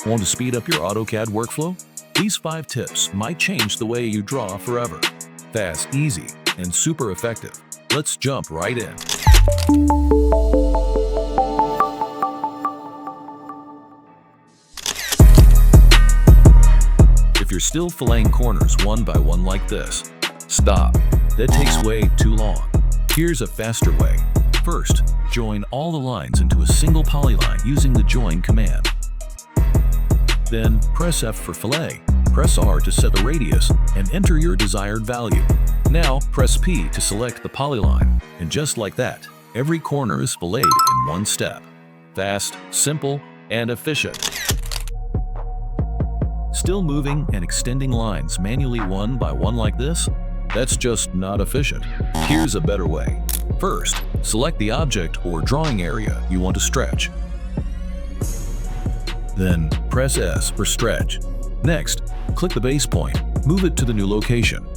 Want to speed up your AutoCAD workflow? These 5 tips might change the way you draw forever. Fast, easy, and super effective. Let's jump right in. If you're still filleting corners one by one like this, stop. That takes way too long. Here's a faster way. First, join all the lines into a single polyline using the join command. Then press F for fillet, press R to set the radius, and enter your desired value. Now press P to select the polyline, and just like that, every corner is filleted in one step. Fast, simple, and efficient. Still moving and extending lines manually one by one like this? That's just not efficient. Here's a better way. First, select the object or drawing area you want to stretch. Then press S for stretch. Next, click the base point, move it to the new location.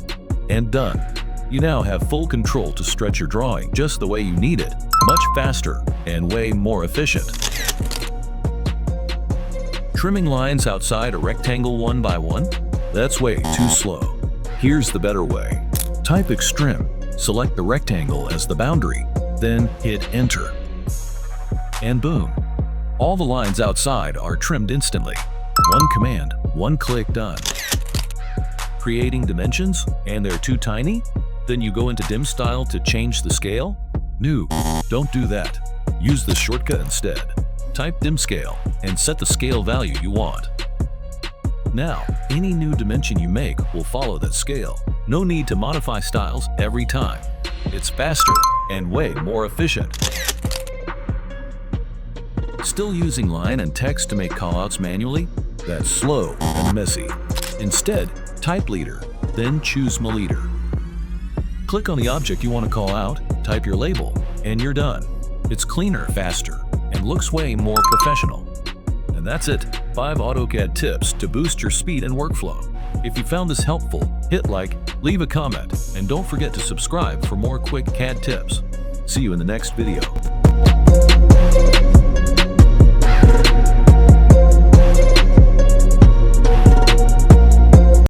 And done. You now have full control to stretch your drawing just the way you need it, much faster and way more efficient. Trimming lines outside a rectangle one by one? That's way too slow. Here's the better way. Type Extrim, select the rectangle as the boundary, then hit Enter. And boom! All the lines outside are trimmed instantly. One command, one click, done. Creating dimensions, and they're too tiny? Then you go into Dim Style to change the scale? No, don't do that. Use this shortcut instead. Type Dim Scale and set the scale value you want. Now, any new dimension you make will follow that scale. No need to modify styles every time. It's faster and way more efficient. Still using line and text to make callouts manually? That's slow and messy. Instead, type leader, then choose my leader. Click on the object you want to call out, type your label, and you're done. It's cleaner, faster, and looks way more professional. And that's it, 5 AutoCAD tips to boost your speed and workflow. If you found this helpful, hit like, leave a comment, and don't forget to subscribe for more quick CAD tips. See you in the next video.